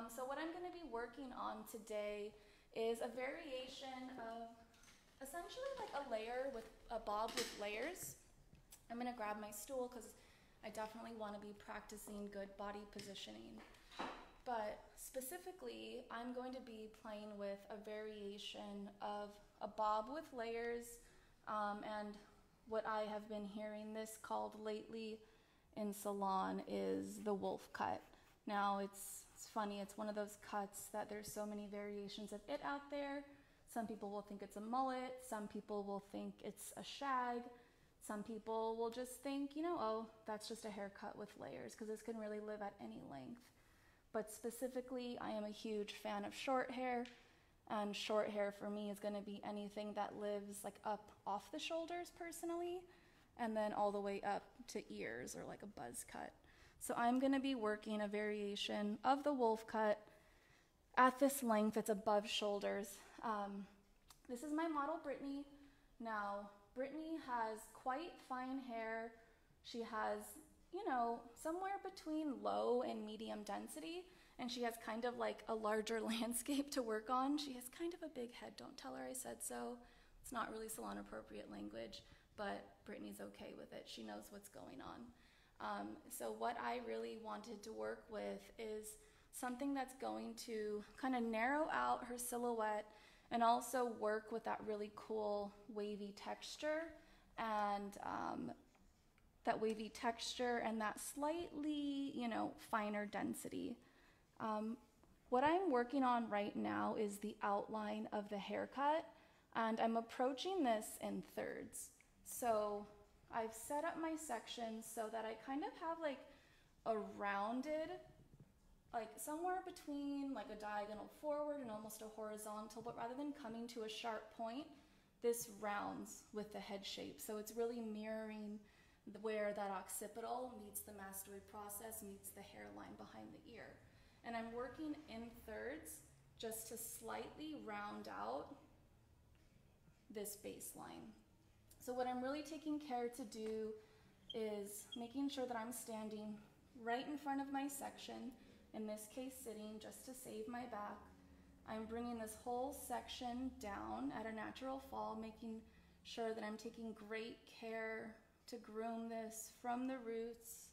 So what I'm going to be working on today is a variation of essentially like a layer with a bob with layers. I'm going to grab my stool because I definitely want to be practicing good body positioning. But specifically, I'm going to be playing with a variation of a bob with layers, and what I have been hearing this called lately in salon is the wolf cut. Now it's funny, it's one of those cuts that there's so many variations of it out there. Some people will think it's a mullet, some people will think it's a shag, some people will just think, oh, that's just a haircut with layers, because this can really live at any length. But specifically, I am a huge fan of short hair, and short hair for me is going to be anything that lives like up off the shoulders personally, and then all the way up to ears, or like a buzz cut. So I'm going to be working a variation of the wolf cut at this length. It's above shoulders. This is my model, Brittany. Now, Brittany has quite fine hair. She has, somewhere between low and medium density, and she has kind of like a larger landscape to work on. She has kind of a big head. Don't tell her I said so. It's not really salon appropriate language, but Brittany's okay with it. She knows what's going on. So what I really wanted to work with is something that's going to kind of narrow out her silhouette and also work with that really cool wavy texture and that slightly, finer density. What I'm working on right now is the outline of the haircut, and I'm approaching this in thirds. So I've set up my sections so that I kind of have like a rounded, like somewhere between like a diagonal forward and almost a horizontal, but rather than coming to a sharp point, this rounds with the head shape. So it's really mirroring where that occipital meets the mastoid process, meets the hairline behind the ear. And I'm working in thirds just to slightly round out this baseline. So what I'm really taking care to do is making sure that I'm standing right in front of my section, in this case sitting just to save my back. I'm bringing this whole section down at a natural fall, making sure that I'm taking great care to groom this from the roots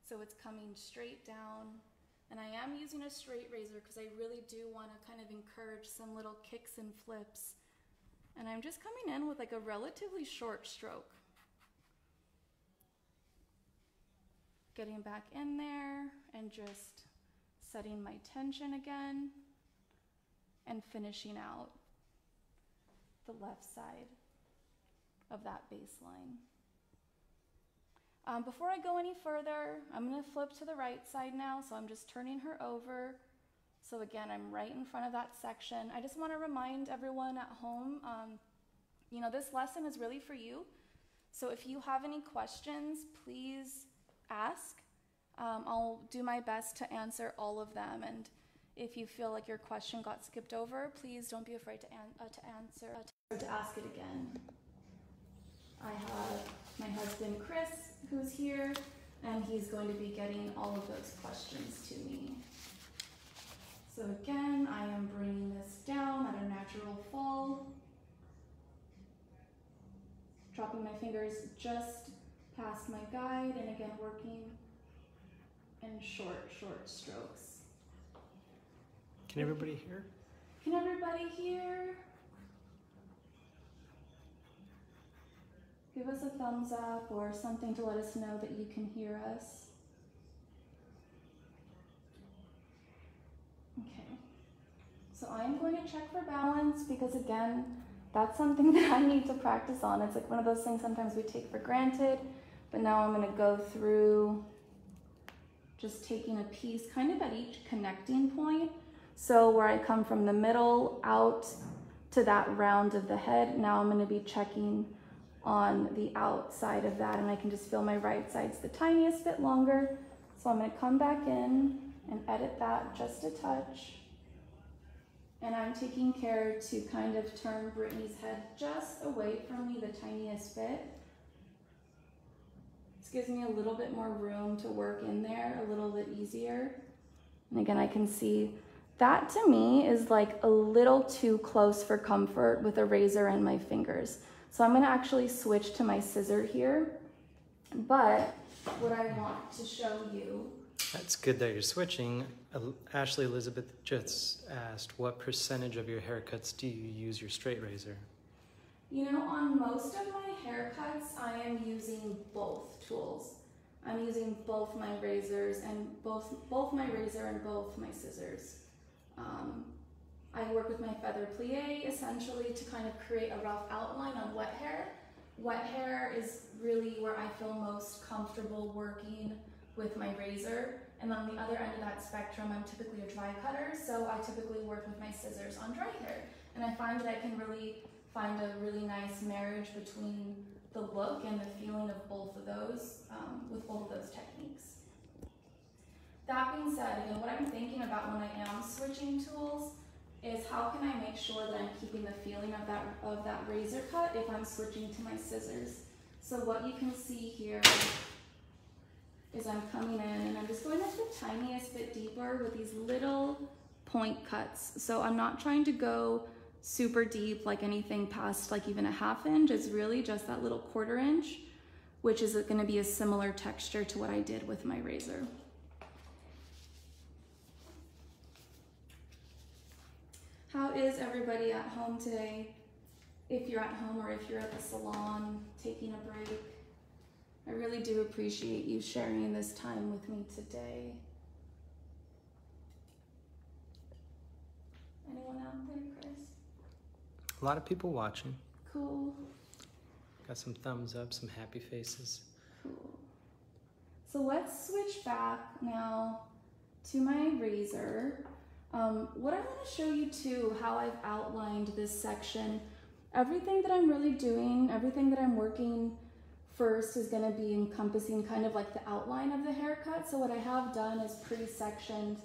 so it's coming straight down. And I am using a straight razor because I really do want to kind of encourage some little kicks and flips. And I'm just coming in with like a relatively short stroke. Getting back in there and just setting my tension again and finishing out the left side of that baseline. Before I go any further, I'm going to flip to the right side now, so I'm just turning her over. So again, I'm right in front of that section. I just want to remind everyone at home, this lesson is really for you. So if you have any questions, please ask. I'll do my best to answer all of them. And if you feel like your question got skipped over, please don't be afraid to ask it again. I have my husband, Chris, who's here, and he's going to be getting all of those questions to me. So again, I am bringing this down at a natural fall, dropping my fingers just past my guide, and again, working in short strokes. Can everybody hear? Can everybody hear? Give us a thumbs up or something to let us know that you can hear us. Okay. So I'm going to check for balance because again, that's something that I need to practice on. It's like one of those things sometimes we take for granted, but now I'm going to go through just taking a piece kind of at each connecting point. So where I come from the middle out to that round of the head, now I'm going to be checking on the outside of that, and I can just feel my right side's the tiniest bit longer. So I'm going to come back in and edit that just a touch. And I'm taking care to kind of turn Brittany's head just away from me the tiniest bit. This gives me a little bit more room to work in there, a little bit easier. And again, I can see that to me is like a little too close for comfort with a razor and my fingers. So I'm gonna actually switch to my scissor here. But what I want to show you. That's good that you're switching. Ashley Elizabeth just asked, what percentage of your haircuts do you use your straight razor? You know, on most of my haircuts, I am using both tools. I'm using both my razors and both my razor and both my scissors. I work with my feather plie essentially to kind of create a rough outline on wet hair. Wet hair is really where I feel most comfortable working with my razor. And on the other end of that spectrum, I'm typically a dry cutter, so I typically work with my scissors on dry hair. And I find that I can really find a really nice marriage between the look and the feeling of both of those, with both of those techniques. That being said, again, what I'm thinking about when I am switching tools is how can I make sure that I'm keeping the feeling of that razor cut if I'm switching to my scissors. So what you can see here is I'm coming in and I'm just going up the tiniest bit deeper with these little point cuts. So I'm not trying to go super deep, like anything past like even a ½ inch. It's really just that little 1/4 inch, which is gonna be a similar texture to what I did with my razor. How is everybody at home today? If you're at home or if you're at the salon taking a break, I really do appreciate you sharing this time with me today. Anyone out there, Chris? A lot of people watching. Cool. Got some thumbs up, some happy faces. Cool. So let's switch back now to my razor. What I want to show you too, how I've outlined this section. Everything that I'm really doing, everything that I'm working first is going to be encompassing kind of like the outline of the haircut. So what I have done is pre-sectioned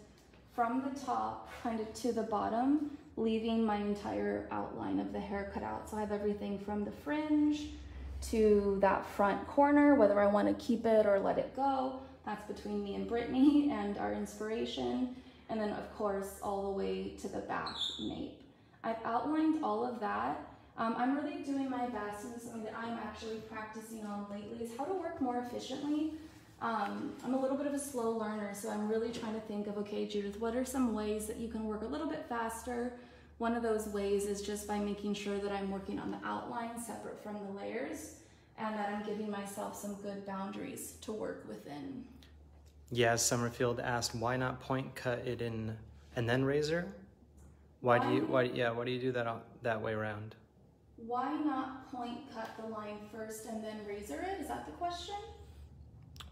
from the top kind of to the bottom, leaving my entire outline of the haircut out. So I have everything from the fringe to that front corner, whether I want to keep it or let it go. That's between me and Brittany and our inspiration. And then of course, all the way to the back nape. I've outlined all of that. I'm really doing my best, and this is something that I'm actually practicing on lately, is how to work more efficiently. I'm a little bit of a slow learner, so I'm really trying to think of, okay, Judith, what are some ways that you can work a little bit faster? One of those ways is just by making sure that I'm working on the outline separate from the layers, and that I'm giving myself some good boundaries to work within. Yeah, Summerfield asked, why not point cut it in and then razor? Why do you do that way around? Why not point cut the line first and then razor it? Is that the question?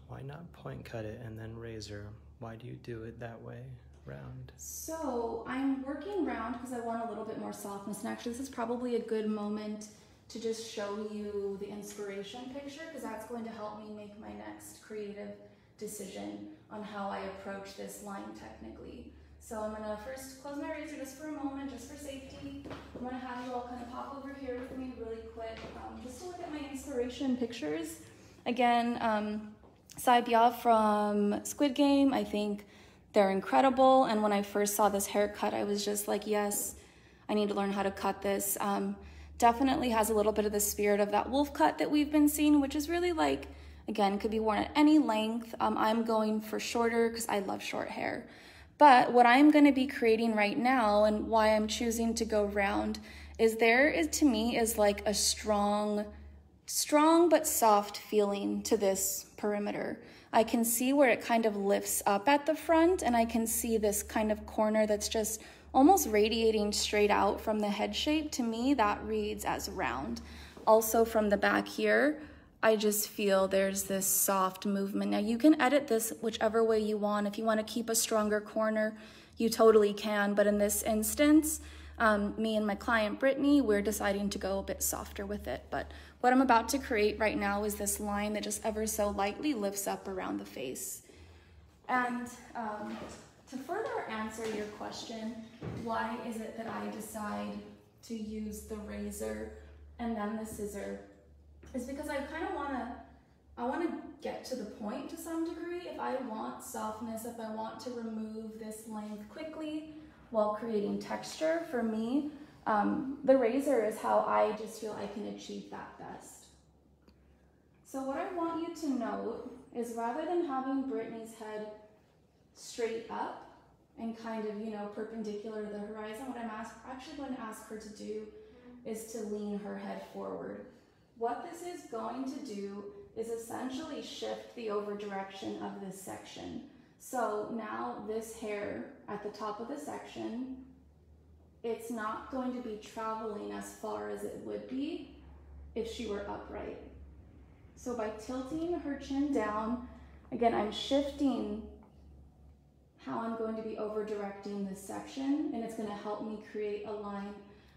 Why not point cut it and then razor? Why do you do it that way round? So I'm working round because I want a little bit more softness, and actually this is probably a good moment to just show you the inspiration picture, because that's going to help me make my next creative decision on how I approach this line technically. So I'm gonna first close my razor just for a moment, just for safety. I'm gonna have you all kind of pop over here with me really quick, just to look at my inspiration pictures. Again, Saibia from Squid Game, I think they're incredible. And when I first saw this haircut, I was just like, yes, I need to learn how to cut this. Definitely has a little bit of the spirit of that wolf cut that we've been seeing, which is really like, again, could be worn at any length. I'm going for shorter because I love short hair. But what I'm going to be creating right now, and why I'm choosing to go round, is to me is like a strong but soft feeling to this perimeter. I can see where it kind of lifts up at the front, and I can see this kind of corner that's just almost radiating straight out from the head shape. To me, that reads as round. Also from the back here, I just feel there's this soft movement. Now you can edit this whichever way you want. If you want to keep a stronger corner, you totally can. But in this instance, me and my client Brittany, we're deciding to go a bit softer with it. But what I'm about to create right now is this line that just ever so lightly lifts up around the face. And to further answer your question, why is it that I decide to use the razor and then the scissor, is because I kind of want to get to the point to some degree. If I want softness, if I want to remove this length quickly while creating texture, for me, the razor is how I just feel I can achieve that best. So what I want you to note is rather than having Brittany's head straight up and kind of, you know, perpendicular to the horizon, what I'm actually going to ask her to do is to lean her head forward. What this is going to do is essentially shift the over direction of this section. So now this hair at the top of the section, it's not going to be traveling as far as it would be if she were upright. So by tilting her chin down, again, I'm shifting how I'm going to be over directing this section, and it's going to help me create a line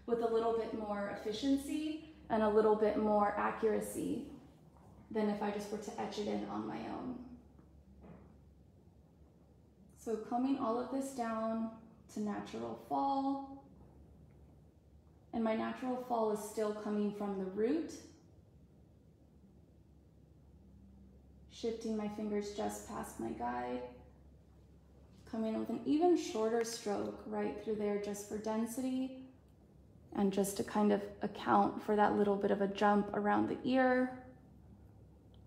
with a little bit more efficiency and a little bit more accuracy than if I just were to etch it in on my own. So combing all of this down to natural fall, and my natural fall is still coming from the root. Shifting my fingers just past my guide, coming in with an even shorter stroke right through there just for density and just to kind of account for that little bit of a jump around the ear,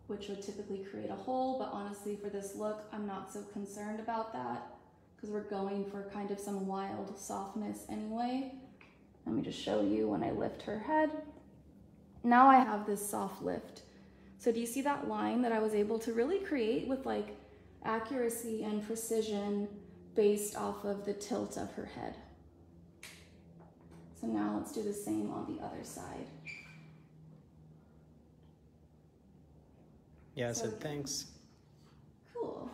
which would typically create a hole, but honestly for this look, I'm not so concerned about that because we're going for kind of some wild softness anyway. Let me just show you when I lift her head. Now I have this soft lift. So do you see that line that I was able to really create with like accuracy and precision based off of the tilt of her head? So now let's do the same on the other side. Yeah, I said thanks. Cool.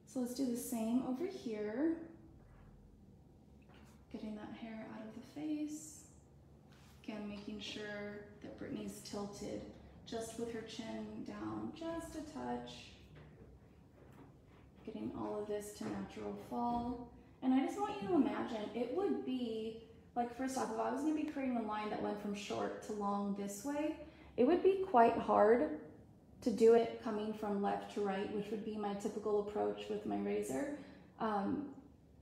So let's do the same over here. Getting that hair out of the face. Again, making sure that Brittany's tilted just with her chin down just a touch. Getting all of this to natural fall. And I just want you to imagine, it would be, like first off, if I was gonna be creating a line that went from short to long this way, it would be quite hard to do it coming from left to right, which would be my typical approach with my razor.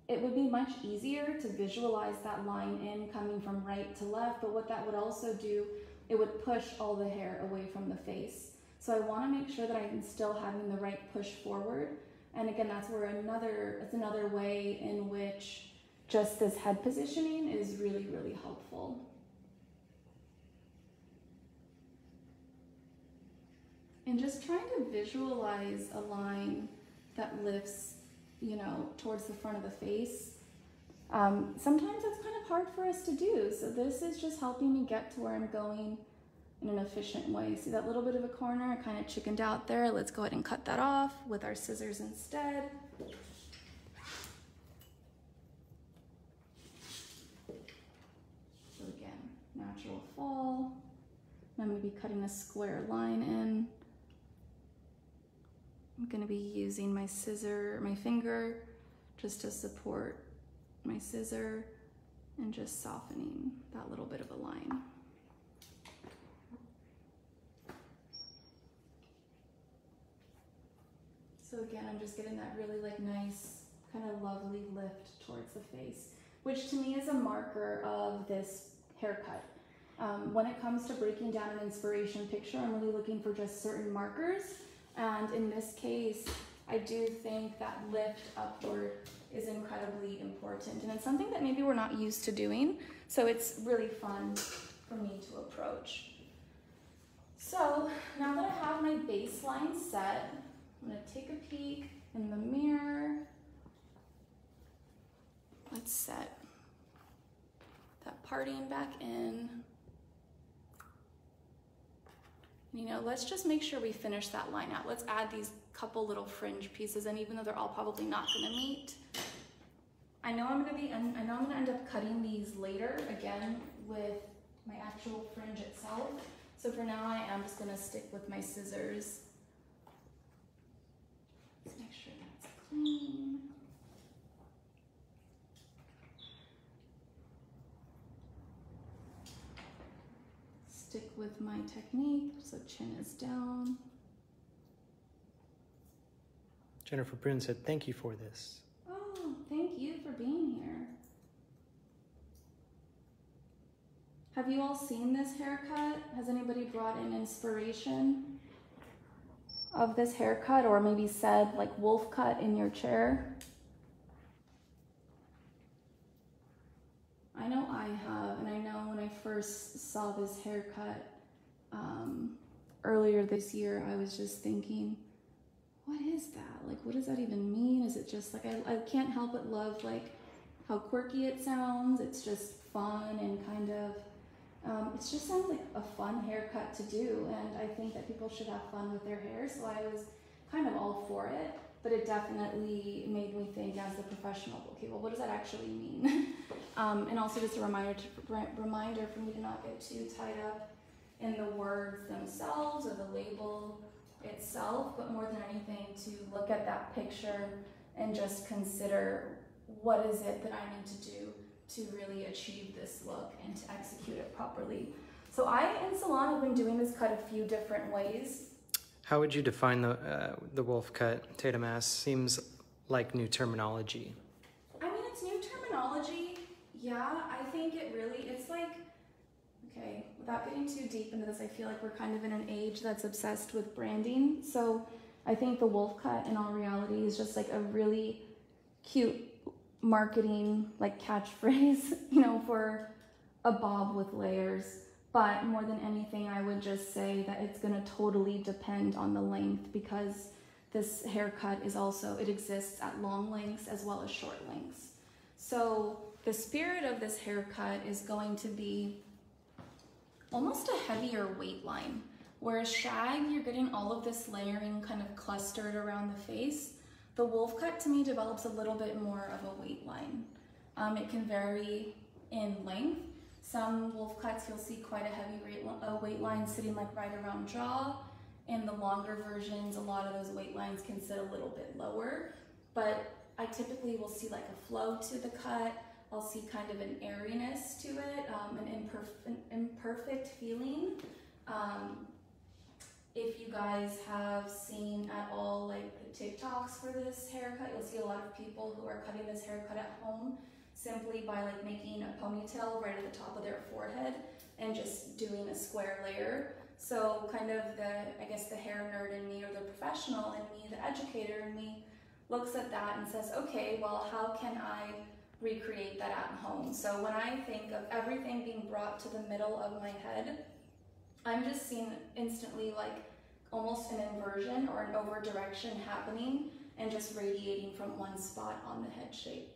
It would be much easier to visualize that line in coming from right to left, but what that would also do, it would push all the hair away from the face. So I wanna make sure that I'm still having the right push forward. And again, that's where it's another way in which just this head positioning is really, really helpful. And just trying to visualize a line that lifts, you know, towards the front of the face. Sometimes that's kind of hard for us to do. So this is just helping me get to where I'm going in an efficient way. See that little bit of a corner? I kind of chickened out there. Let's go ahead and cut that off with our scissors instead. So again, natural fall. I'm going to be cutting a square line in. I'm going to be using my finger just to support my scissor and just softening that little bit of a line. So again, I'm just getting that really like nice, kind of lovely lift towards the face, which to me is a marker of this haircut. When it comes to breaking down an inspiration picture, I'm really looking for just certain markers. And in this case, I do think that lift upward is incredibly important. And it's something that maybe we're not used to doing. So it's really fun for me to approach. So now that I have my baseline set, I'm gonna take a peek in the mirror. Let's set that parting back in. You know, let's just make sure we finish that line out. Let's add these couple little fringe pieces, and even though they're all probably not gonna meet, I know I'm gonna end up cutting these later again with my actual fringe itself. So for now, I am just gonna stick with my scissors. Let's make sure that's clean. Stick with my technique, so chin is down. Jennifer Brune said, thank you for this. Oh, thank you for being here. Have you all seen this haircut? Has anybody brought in inspiration of this haircut, or maybe said like wolf cut in your chair? I know I have, and I know when I first saw this haircut earlier this year, I was just thinking, what is that? Like, what does that even mean? Is it just like, I can't help but love like how quirky it sounds. It's just fun and kind of, it just sounds like a fun haircut to do. And I think that people should have fun with their hair. So I was kind of all for it, but it definitely made me think as a professional, okay, well, what does that actually mean? And also just a reminder for me to not get too tied up in the words themselves or the label itself, but more than anything to look at that picture and just consider what is it that I need to do to really achieve this look and to execute it properly. So I, in salon, have been doing this cut a few different ways. How would you define the wolf cut, Tatum asks? Seems like new terminology. I mean, it's new terminology. Yeah, I think it's like, okay, without getting too deep into this, I feel like we're kind of in an age that's obsessed with branding. So I think the wolf cut in all reality is just like a really cute marketing like catchphrase, you know, for a bob with layers. But more than anything, I would just say that it's gonna totally depend on the length, because this haircut is also, it exists at long lengths as well as short lengths. So the spirit of this haircut is going to be almost a heavier weight line. Whereas shag, you're getting all of this layering kind of clustered around the face. The wolf cut to me develops a little bit more of a weight line. It can vary in length. Some wolf cuts you'll see quite a heavy weight line sitting like right around jaw. In the longer versions, a lot of those weight lines can sit a little bit lower, but I typically will see like a flow to the cut. I'll see kind of an airiness to it, an imperfect feeling. If you guys have seen at all like the TikToks for this haircut, you'll see a lot of people who are cutting this haircut at home simply by like making a ponytail right at the top of their forehead and just doing a square layer. So kind of I guess the hair nerd in me, or the professional in me, the educator in me, looks at that and says, okay, well, how can I recreate that at home? So when I think of everything being brought to the middle of my head, I'm just seeing instantly like almost an inversion or an over direction happening and just radiating from one spot on the head shape.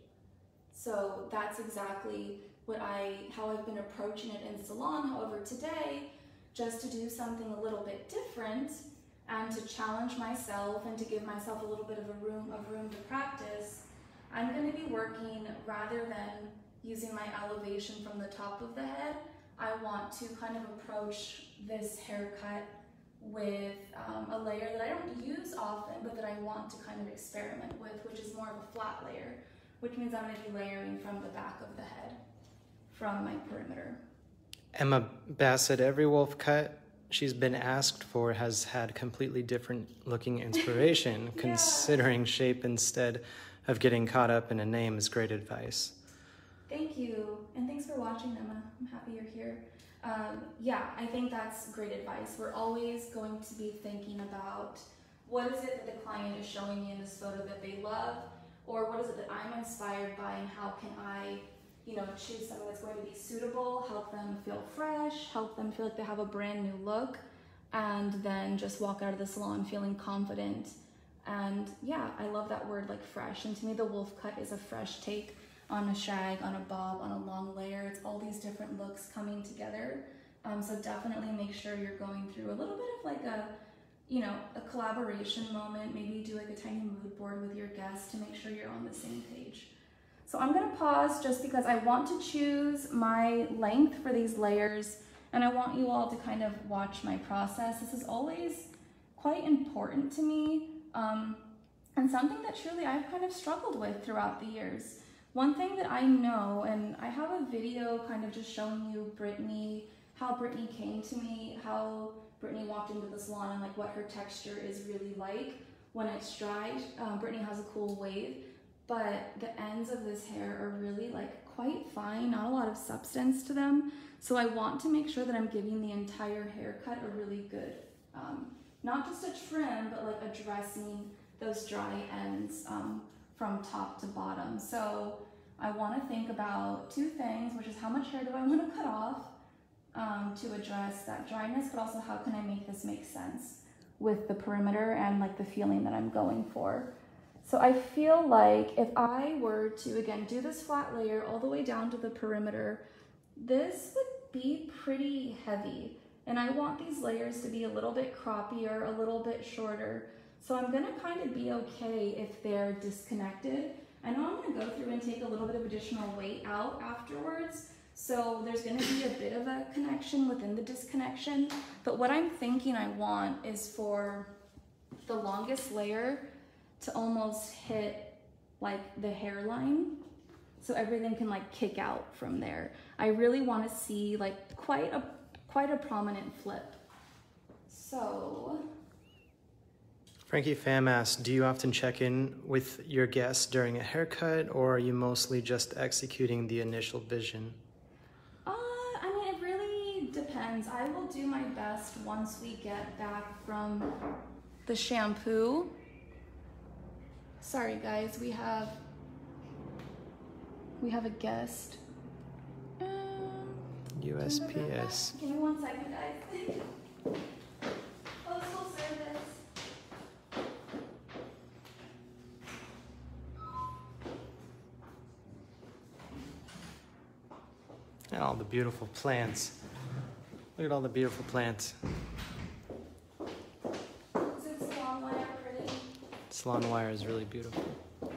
So that's exactly how I've been approaching it in salon. However, today, just to do something a little bit different and to challenge myself and to give myself a little bit of room to practice, I'm going to be working, rather than using my elevation from the top of the head, I want to kind of approach this haircut with a layer that I don't use often, but that I want to kind of experiment with, which is more of a flat layer, which means I'm going to be layering from the back of the head, from my perimeter. Emma Bassett, every wolf cut she's been asked for has had completely different looking inspiration. Yeah. Considering shape instead of getting caught up in a name is great advice. Thank you, and thanks for watching, Emma. I'm happy you're here. Yeah, I think that's great advice. We're always going to be thinking about what is it that the client is showing me in this photo that they love, or what is it that I'm inspired by, and how can I, choose something that's going to be suitable, help them feel fresh, help them feel like they have a brand new look, and then just walk out of the salon feeling confident. And yeah, I love that word, like fresh. And to me, the wolf cut is a fresh take on a shag, on a bob, on a long layer. It's all these different looks coming together. So definitely make sure you're going through a little bit of like a collaboration moment. Maybe do like a tiny mood board with your guests to make sure you're on the same page. So I'm gonna pause just because I want to choose my length for these layers, and I want you all to kind of watch my process. This is always quite important to me, and something that truly I've kind of struggled with throughout the years. One thing that I know, and I have a video kind of just showing you how Brittany came to me, how Brittany walked into the salon, and like what her texture is really like. when it's dry. Brittany has a cool wave, but the ends of this hair are really like quite fine, not a lot of substance to them. So I want to make sure that I'm giving the entire haircut a really good, not just a trim, but like addressing those dry ends from top to bottom. So I want to think about two things, which is how much hair do I want to cut off to address that dryness, but also how can I make this make sense with the perimeter and like the feeling that I'm going for. So I feel like if I were to, again, do this flat layer all the way down to the perimeter, this would be pretty heavy. And I want these layers to be a little bit croppier, a little bit shorter. So I'm gonna kind of be okay if they're disconnected. I know I'm gonna go through and take a little bit of additional weight out afterwards. So there's gonna be a bit of a connection within the disconnection. But what I'm thinking I want is for the longest layer to almost hit like the hairline, so everything can like kick out from there. I really want to see like quite a prominent flip. So Frankie Pham asks, do you often check in with your guests during a haircut, or are you mostly just executing the initial vision? I mean, it really depends. I will do my best once we get back from the shampoo. Sorry guys, we have a guest. USPS. Give me 1 second, guys. Postal service. And all the beautiful plants. Look at all the beautiful plants. Is salon wire pretty? Salon wire is really beautiful. All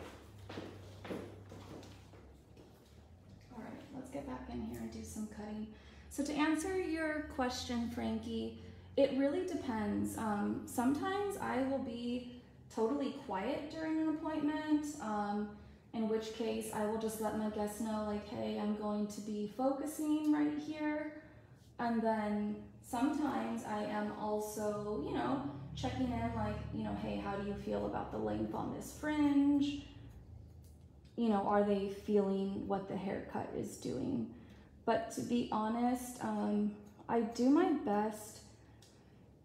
right, let's get back in here and do some cutting. So to answer your question, Frankie, it really depends. Sometimes I will be totally quiet during an appointment, in which case I will just let my guests know, like, hey, I'm going to be focusing right here. And then sometimes I am also, you know, checking in, like, you know, hey, how do you feel about the length on this fringe? You know, are they feeling what the haircut is doing? But to be honest, I do my best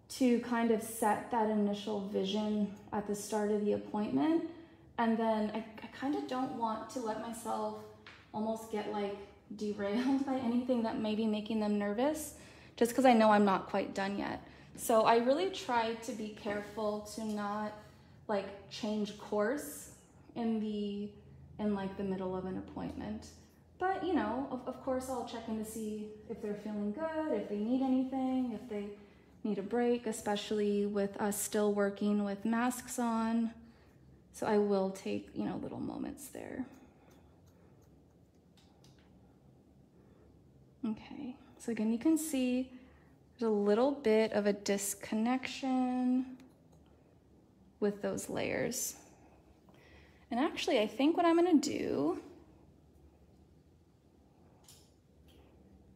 to kind of set that initial vision at the start of the appointment. And then I kind of don't want to let myself almost get like derailed by anything that may be making them nervous, just because I know I'm not quite done yet. So I really try to be careful to not like change course in like the middle of an appointment. But you know, of course I'll check in to see if they're feeling good, if they need anything, if they need a break, especially with us still working with masks on. So I will take, you know, little moments there. Okay, so again, you can see there's a little bit of a disconnection with those layers. And actually, I think what I'm gonna do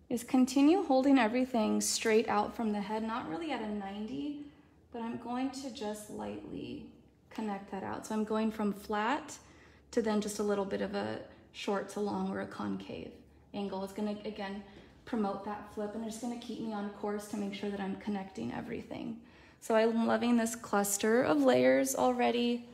is continue holding everything straight out from the head, not really at a 90, but I'm going to just lightly connect that out. So I'm going from flat to then just a little bit of a short to long or a concave angle. It's gonna, again, promote that flip, and it's gonna keep me on course to make sure that I'm connecting everything. So I'm loving this cluster of layers already.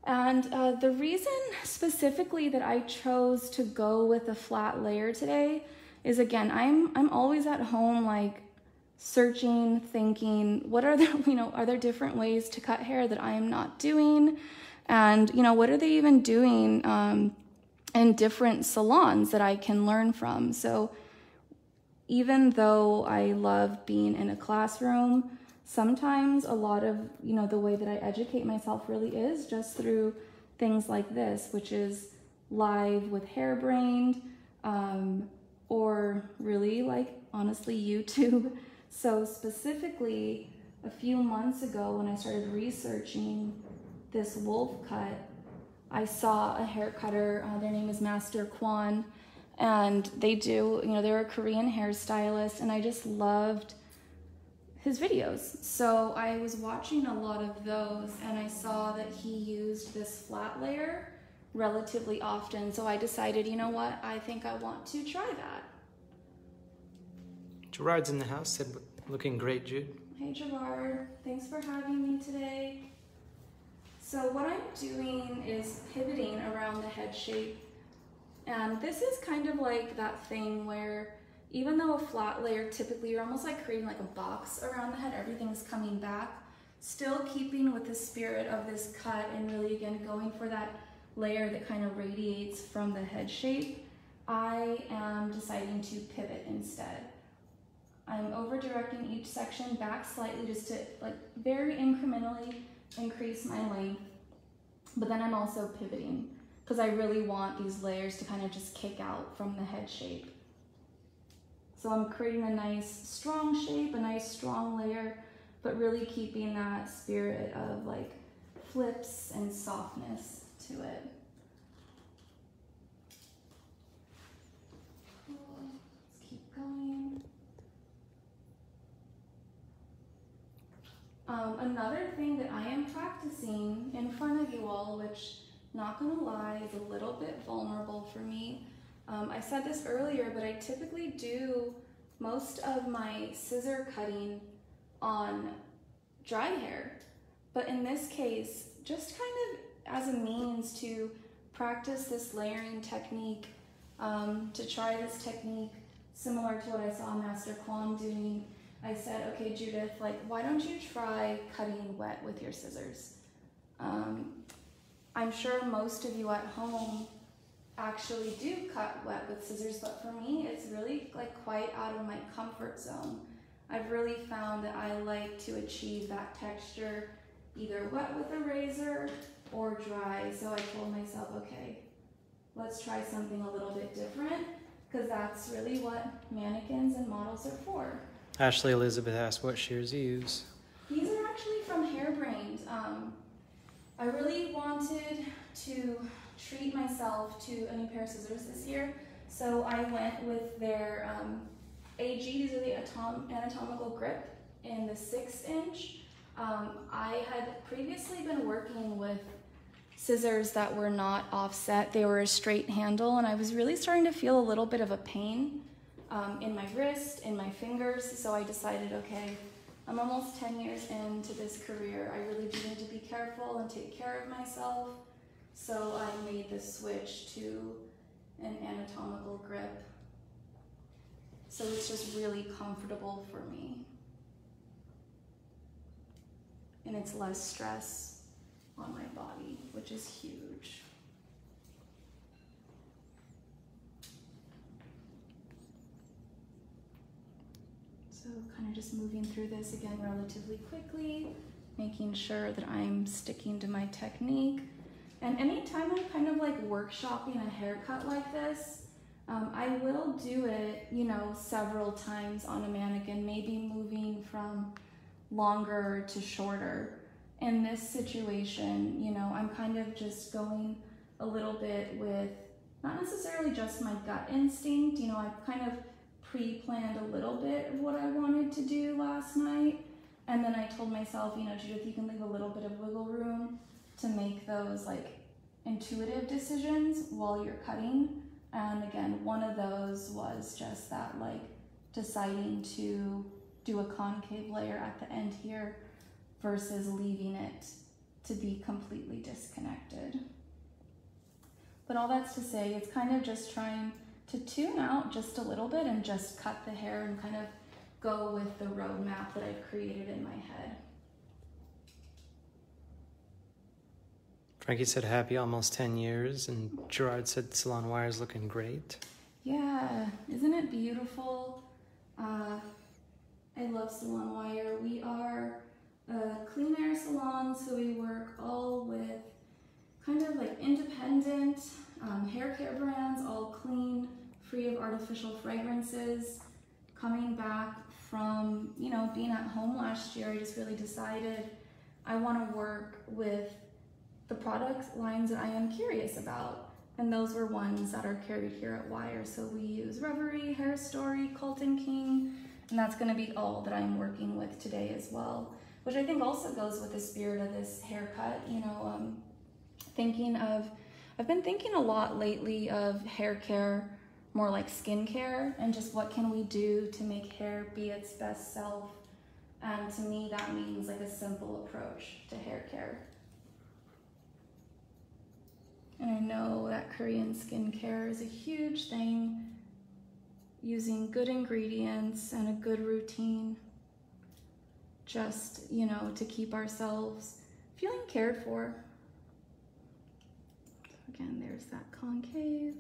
And the reason specifically that I chose to go with a flat layer today is, again, I'm always at home like searching, thinking, what are the, you know, are there different ways to cut hair that I am not doing? And, you know, what are they even doing in different salons that I can learn from? So even though I love being in a classroom, sometimes a lot of, you know, the way that I educate myself really is just through things like this, which is live with Hairbrained, or really like, honestly, YouTube. So specifically, a few months ago when I started researching this wolf cut, I saw a hair cutter, their name is Master Kwan, and they do, you know, they're a Korean hairstylist, and I just loved his videos. So I was watching a lot of those and I saw that he used this flat layer relatively often. So I decided, you know what, I think I want to try that. Gerard's in the house, said, looking great, Jude. Hey Gerard, thanks for having me today. So what I'm doing is pivoting around the head shape. And this is kind of like that thing where even though a flat layer, typically you're almost like creating like a box around the head, everything's coming back, still keeping with the spirit of this cut and really again going for that layer that kind of radiates from the head shape, I am deciding to pivot instead. I'm over directing each section back slightly just to like very incrementally increase my length, but then I'm also pivoting because I really want these layers to kind of just kick out from the head shape. So I'm creating a nice strong shape, a nice strong layer, but really keeping that spirit of like flips and softness to it. Let's keep going. Another thing that I am practicing in front of you all, which, not gonna lie, is a little bit vulnerable for me. I said this earlier, but I typically do most of my scissor cutting on dry hair. But in this case, just kind of as a means to practice this layering technique, to try this technique similar to what I saw Master Kwon doing, I said, okay, Judith, like, why don't you try cutting wet with your scissors? I'm sure most of you at home actually do cut wet with scissors, but for me, it's really like quite out of my comfort zone. I've really found that I like to achieve that texture either wet with a razor or dry. So I told myself, okay, let's try something a little bit different because that's really what mannequins and models are for. Ashley Elizabeth asked what shears you use. These are actually from Hairbrained. I really wanted to treat myself to a new pair of scissors this year, so I went with their AG, these are the anatomical grip in the 6-inch. I had previously been working with scissors that were not offset, they were a straight handle, and I was really starting to feel a little bit of a pain in my wrist, in my fingers, so I decided, okay, I'm almost 10 years into this career. I really do need to be careful and take care of myself. So I made the switch to an anatomical grip. So it's just really comfortable for me. And it's less stress on my body, which is huge. So kind of just moving through this again relatively quickly, making sure that I'm sticking to my technique. And anytime I'm kind of like workshopping a haircut like this, I will do it, you know, several times on a mannequin, maybe moving from longer to shorter. In this situation, you know, I'm kind of just going a little bit with not necessarily just my gut instinct, you know, I've kind of pre-planned a little bit of what I wanted to do last night. And then I told myself, you know, Judith, you can leave a little bit of wiggle room to make those like intuitive decisions while you're cutting. And again, one of those was just that like deciding to do a concave layer at the end here versus leaving it to be completely disconnected. But all that's to say, it's kind of just trying to tune out just a little bit and just cut the hair and kind of go with the roadmap that I've created in my head. Frankie said happy almost 10 years, and Gerard said salon wire's looking great. Yeah, isn't it beautiful? I love salon wire. We are a clean air salon, so we work all with kind of like independent hair care brands, all clean, free of artificial fragrances. Coming back from, you know, being at home last year, I just really decided I want to work with the product lines that I am curious about. And those were ones that are carried here at Wire. So we use Reverie, Hair Story, Colton King, And that's going to be all that I'm working with today as well, which I think also goes with the spirit of this haircut. You know, I've been thinking a lot lately of hair care, more like skincare, and just what can we do to make hair be its best self. And to me, that means like a simple approach to hair care. And I know that Korean skincare is a huge thing, using good ingredients and a good routine, just, you know, to keep ourselves feeling cared for. So again, there's that concave.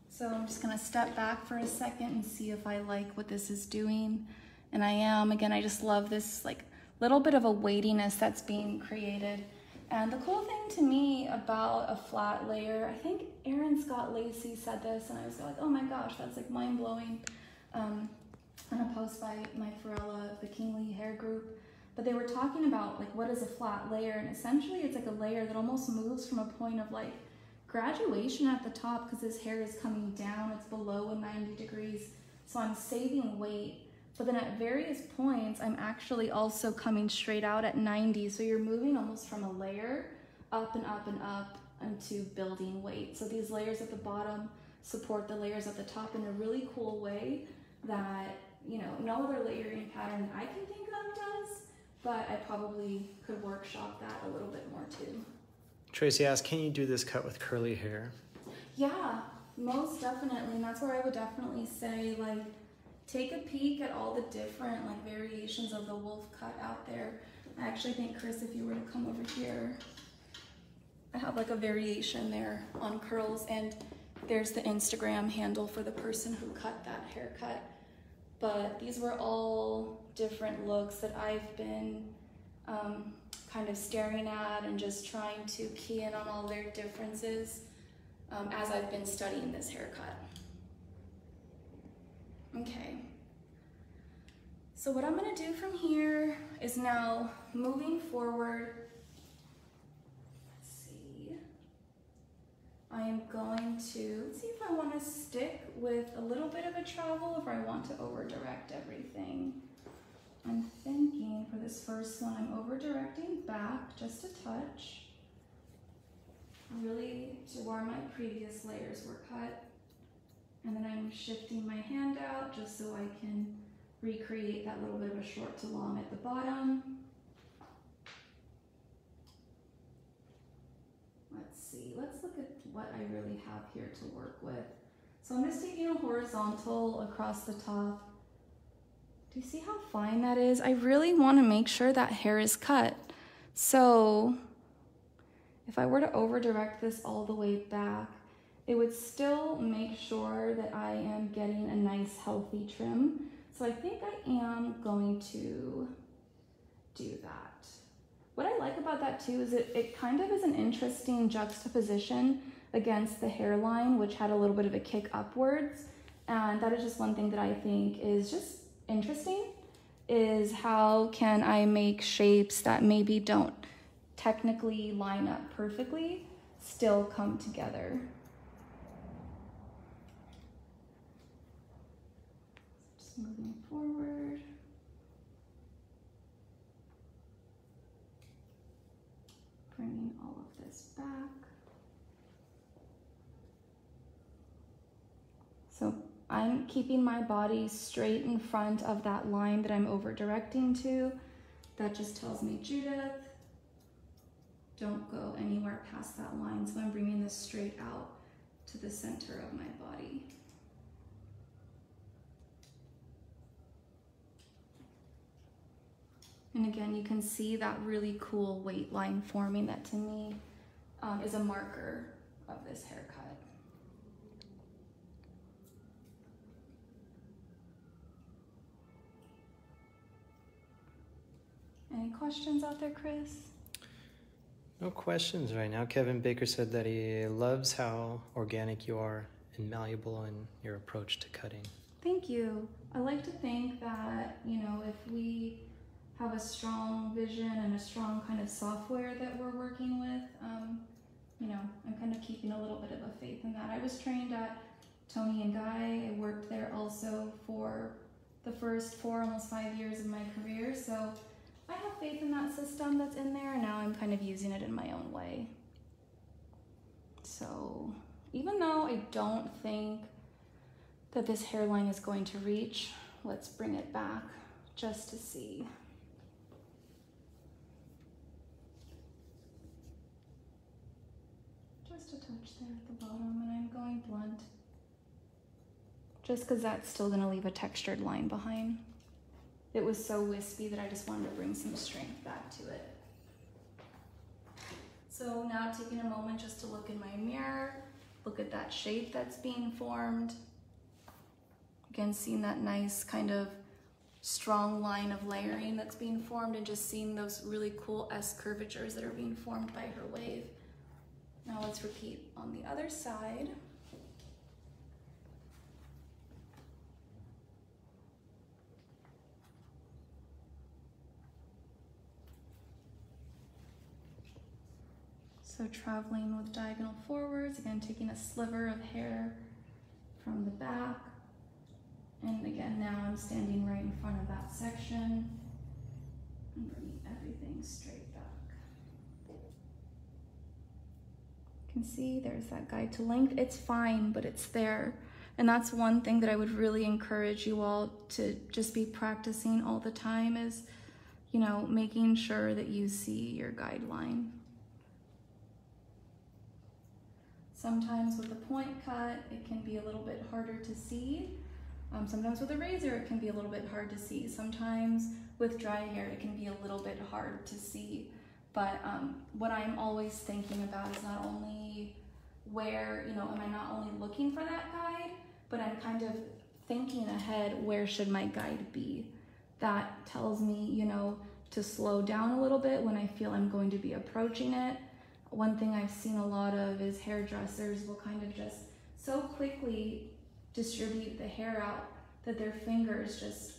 So I'm just gonna step back for a second and see if I like what this is doing. And I am. Again, I just love this like little bit of a weightiness that's being created. And the cool thing to me about a flat layer, I think Erin Scott Lacey said this, and I was like, oh my gosh, that's like mind-blowing. On a post by Mike Farella of the Kingly Hair Group. But they were talking about like what is a flat layer, and essentially it's like a layer that almost moves from a point of like graduation at the top, because his hair is coming down, it's below a 90 degrees, so I'm saving weight, but then at various points I'm actually also coming straight out at 90, so you're moving almost from a layer up and up and up into building weight. So these layers at the bottom support the layers at the top in a really cool way that, you know, no other layering pattern I can think of does, but I probably could workshop that a little bit more too. Tracy asked, can you do this cut with curly hair? Yeah, most definitely. And that's where I would definitely say, like, take a peek at all the different like variations of the wolf cut out there. I actually think, Chris, if you were to come over here, I have like a variation there on curls, and there's the Instagram handle for the person who cut that haircut. But these were all different looks that I've been kind of staring at and just trying to key in on all their differences as I've been studying this haircut. Okay, so what I'm gonna do from here is now moving forward. Let's see. I am going to see if I want to stick with a little bit of a travel, if I want to over direct everything. I'm thinking for this first one, I'm over directing back just a touch, really to where my previous layers were cut. And then I'm shifting my hand out just so I can recreate that little bit of a short to long at the bottom. Let's see, let's look at what I really have here to work with. So I'm just taking a horizontal across the top. Do you see how fine that is? I really want to make sure that hair is cut. So if I were to over direct this all the way back, it would still make sure that I am getting a nice healthy trim. So I think I am going to do that. What I like about that too is it kind of is an interesting juxtaposition against the hairline, which had a little bit of a kick upwards. And that is just one thing that I think is just interesting, is how can I make shapes that maybe don't technically line up perfectly still come together. Just moving forward. Bringing all of this back. So I'm keeping my body straight in front of that line that I'm over directing to. That just tells me, Judith, don't go anywhere past that line. So I'm bringing this straight out to the center of my body. And again, you can see that really cool weight line forming that to me is a marker of this haircut. Any questions out there, Chris? No questions right now. Kevin Baker said that he loves how organic you are and malleable in your approach to cutting. Thank you. I like to think that, you know, if we have a strong vision and a strong kind of software that we're working with, you know, I'm kind of keeping a little bit of a faith in that. I was trained at Tony and Guy. I worked there also for the first 4, almost 5 years of my career. So I have faith in that system that's in there, and now I'm kind of using it in my own way. So even though I don't think that this hairline is going to reach, let's bring it back just to see. Just a touch there at the bottom, and I'm going blunt. Just because that's still gonna leave a textured line behind. It was so wispy that I just wanted to bring some strength back to it. So now taking a moment just to look in my mirror, look at that shape that's being formed. Again, seeing that nice kind of strong line of layering that's being formed, and just seeing those really cool S curvatures that are being formed by her wave. Now let's repeat on the other side. So traveling with diagonal forwards, again, taking a sliver of hair from the back. And again, now I'm standing right in front of that section and bringing everything straight back. You can see there's that guide to length. It's fine, but it's there. And that's one thing that I would really encourage you all to just be practicing all the time is, you know, making sure that you see your guideline. Sometimes with a point cut, it can be a little bit harder to see. Sometimes with a razor, it can be a little bit hard to see. Sometimes with dry hair, it can be a little bit hard to see. But what I'm always thinking about is not only where, you know, am I not only looking for that guide, but I'm kind of thinking ahead, where should my guide be? That tells me, you know, to slow down a little bit when I feel I'm going to be approaching it. One thing I've seen a lot of is hairdressers will kind of just so quickly distribute the hair out that their fingers just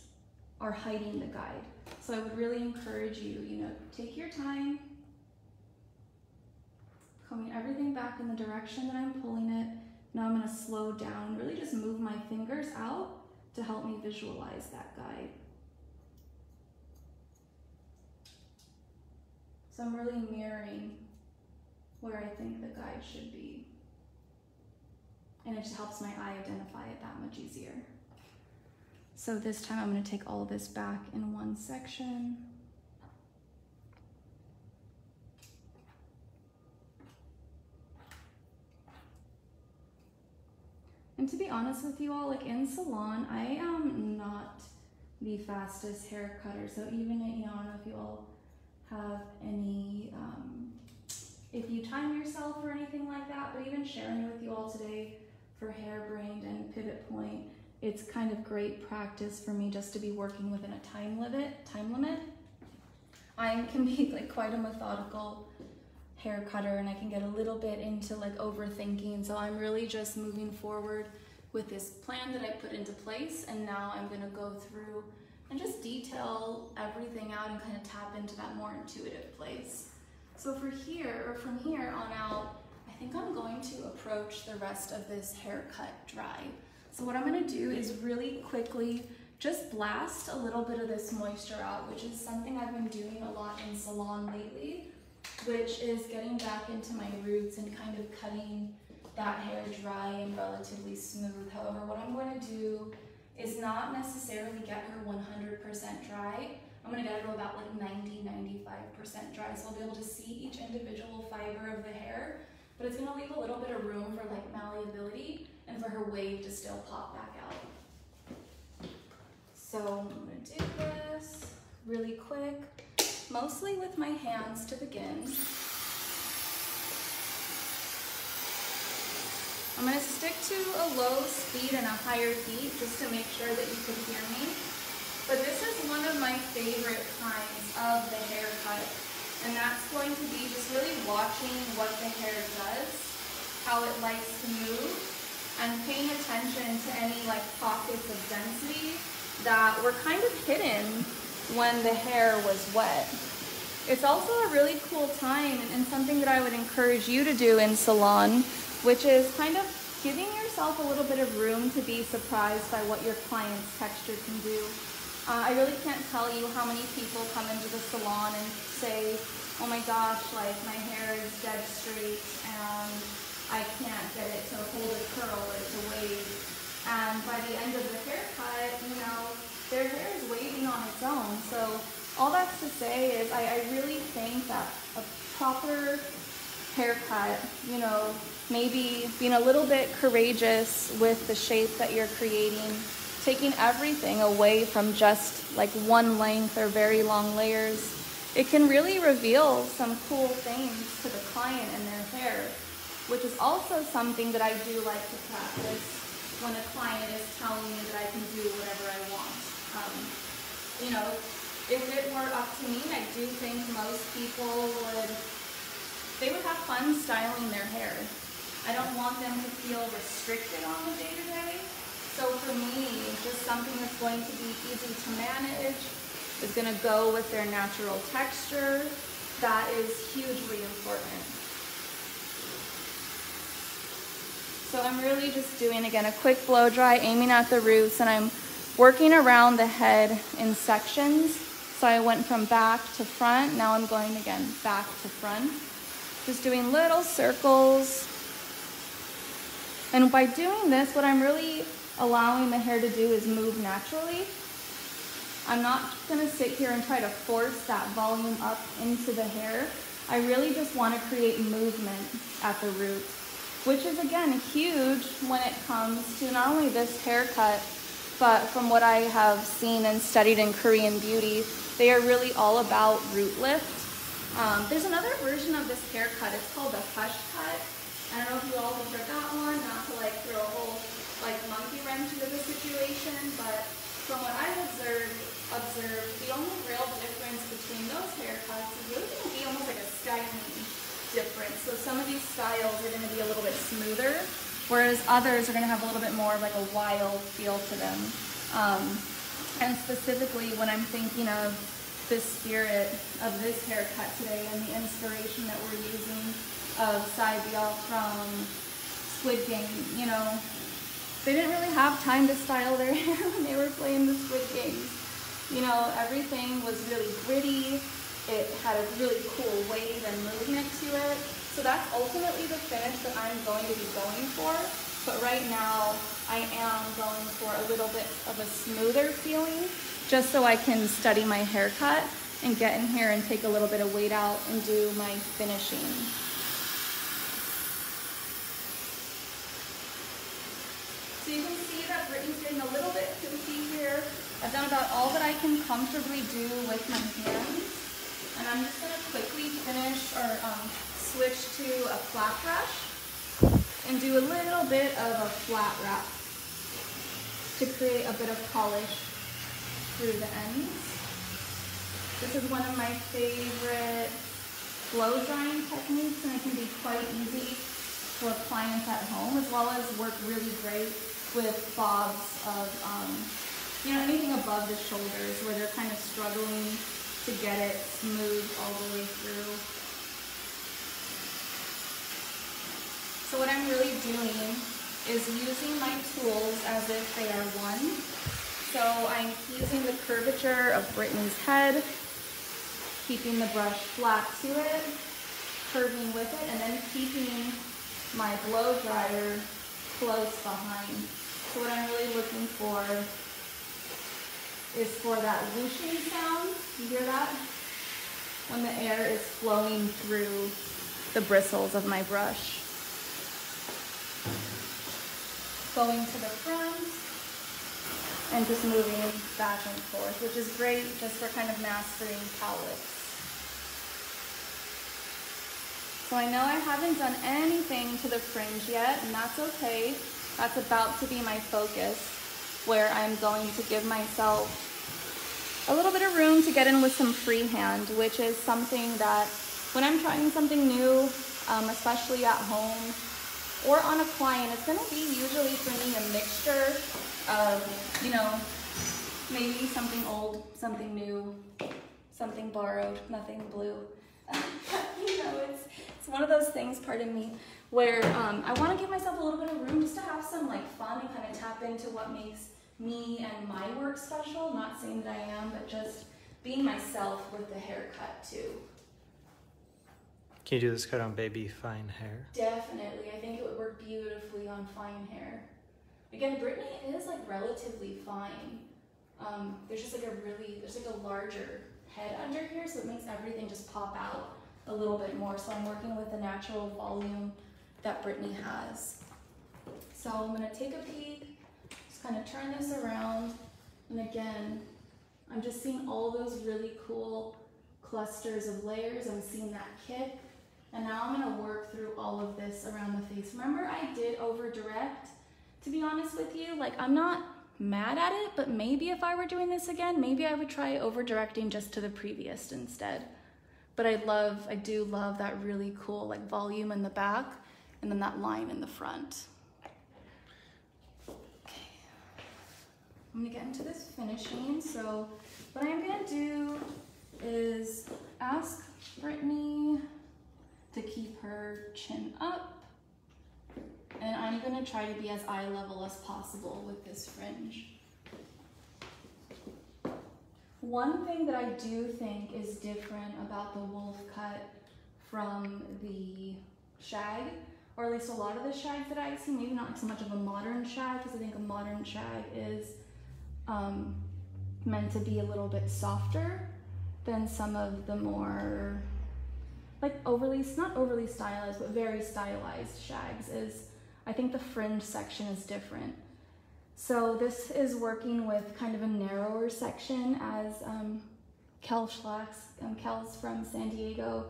are hiding the guide. So I would really encourage you, you know, take your time, combing everything back in the direction that I'm pulling it. Now I'm gonna slow down, really just move my fingers out to help me visualize that guide. So I'm really mirroring where I think the guide should be. And it just helps my eye identify it that much easier. So this time I'm going to take all of this back in one section. And to be honest with you all, like in salon, I am not the fastest hair cutter. So even, you know, I don't know if you all have any, if you time yourself or anything like that, but even sharing with you all today for hairbrained and pivot point, it's kind of great practice for me just to be working within a time limit. I can be like quite a methodical hair cutter, and I can get a little bit into like overthinking. So I'm really just moving forward with this plan that I put into place, and now I'm gonna go through and just detail everything out and kind of tap into that more intuitive place. So from here on out, I think I'm going to approach the rest of this haircut dry. So what I'm gonna do is really quickly just blast a little bit of this moisture out, which is something I've been doing a lot in salon lately, which is getting back into my roots and kind of cutting that hair dry and relatively smooth. However, what I'm going to do is not necessarily get her 100% dry. I'm gonna get her about like 90–95% dry, so I'll be able to see each individual fiber of the hair, but it's gonna leave a little bit of room for like malleability and for her wave to still pop back out. So I'm gonna do this really quick, mostly with my hands to begin. I'm gonna stick to a low speed and a higher heat just to make sure that you can hear me. But this is one of my favorite kinds of the haircut, and that's going to be just really watching what the hair does, how it likes to move, and paying attention to any like pockets pockets of density that were kind of hidden when the hair was wet. It's also a really cool time and something that I would encourage you to do in salon, which is kind of giving yourself a little bit of room to be surprised by what your client's texture can do. I really can't tell you how many people come into the salon and say, oh my gosh, like my hair is dead straight and I can't get it to hold a curl or to wave. And by the end of the haircut, you know, their hair is waving on its own. So all that's to say is I really think that a proper haircut, you know, maybe being a little bit courageous with the shape that you're creating, taking everything away from just like one length or very long layers, it can really reveal some cool things to the client and their hair, which is also something that I do like to practice when a client is telling me that I can do whatever I want. You know, if it were up to me, I do think most people would have fun styling their hair. I don't want them to feel restricted on the day-to-day. So for me, just something that's going to be easy to manage, is going to go with their natural texture, that is hugely important. So I'm really just doing, again, a quick blow dry, aiming at the roots, and I'm working around the head in sections. So I went from back to front, now I'm going again back to front. Just doing little circles. And by doing this, what I'm really allowing the hair to do is move naturally. I'm not gonna sit here and try to force that volume up into the hair. I really just wanna create movement at the root, which is again huge when it comes to not only this haircut, but from what I have seen and studied in Korean beauty, they are really all about root lift. There's another version of this haircut, it's called the hush cut. I don't know if you all have heard that one, not to like throw a whole like monkey wrench into the situation, but from what I've observed, the only real difference between those haircuts is really going to be almost like a styling difference. So some of these styles are going to be a little bit smoother, whereas others are going to have a little bit more of like a wild feel to them. And specifically when I'm thinking of the spirit of this haircut today and the inspiration that we're using of Saibyeol from Squid Game, you know, they didn't really have time to style their hair when they were playing the Squid Games. You know, everything was really gritty. It had a really cool wave and movement to it. So that's ultimately the finish that I'm going to be going for. But right now, I am going for a little bit of a smoother feeling, just so I can study my haircut and get in here and take a little bit of weight out and do my finishing. So you can see that Brittany's getting a little bit poofy here. I've done about all that I can comfortably do with my hands. And I'm just going to quickly finish or switch to a flat brush and do a little bit of a flat wrap to create a bit of polish through the ends. This is one of my favorite blow drying techniques, and it can be quite easy for clients at home, as well as work really great with bobs of, you know, anything above the shoulders where they're kind of struggling to get it smooth all the way through. So what I'm really doing is using my tools as if they are one. So I'm using the curvature of Brittany's head, keeping the brush flat to it, curving with it, and then keeping my blow dryer close behind. So what I'm really looking for is for that whooshing sound. You hear that? When the air is flowing through the bristles of my brush. Going to the front and just moving back and forth, which is great just for kind of mastering cowlicks. So I know I haven't done anything to the fringe yet, and that's okay. That's about to be my focus, where I'm going to give myself a little bit of room to get in with some freehand, which is something that when I'm trying something new, especially at home or on a client, it's going to be usually for me a mixture of you know, maybe something old, something new, something borrowed, nothing blue. You know, it's one of those things, pardon me, where I want to give myself a little bit of room just to have some like fun and kind of tap into what makes me and my work special. Not saying that I am, but just being myself with the haircut too. Can you do this cut on baby fine hair? Definitely. I think it would work beautifully on fine hair. Again, Brittany is like relatively fine. There's just like a larger head under here, so it makes everything just pop out a little bit more. So I'm working with the natural volume that Brittany has. So I'm gonna take a peek, just kind of turn this around, and again, I'm just seeing all those really cool clusters of layers. I'm seeing that kick. And now I'm gonna work through all of this around the face. Remember, I did over direct, to be honest with you. Like, I'm not mad at it, but maybe if I were doing this again, maybe I would try over directing just to the previous instead. But I do love that really cool like volume in the back and then that line in the front. Okay, I'm gonna get into this finishing. So what I'm gonna do is ask Brittany to keep her chin up, and I'm gonna try to be as eye level as possible with this fringe. One thing that I do think is different about the wolf cut from the shag, or at least a lot of the shags that I see, maybe not so much of a modern shag, because I think a modern shag is meant to be a little bit softer than some of the more like not overly stylized, but very stylized shags. I think the fringe section is different. So this is working with kind of a narrower section, as Kel's from San Diego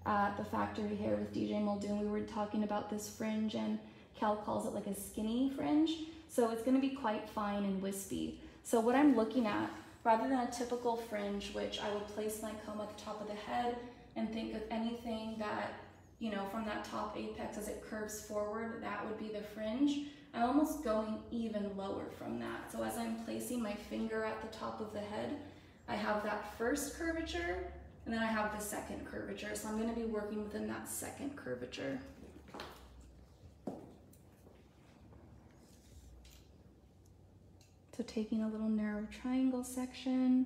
at the Factory Hair with DJ Muldoon. We were talking about this fringe, and Kel calls it like a skinny fringe. So it's gonna be quite fine and wispy. So what I'm looking at, rather than a typical fringe, which I would place my comb at the top of the head and think of anything that, you know, from that top apex as it curves forward, that would be the fringe. I'm almost going even lower from that. So as I'm placing my finger at the top of the head, I have that first curvature, and then I have the second curvature. So I'm gonna be working within that second curvature. So taking a little narrow triangle section.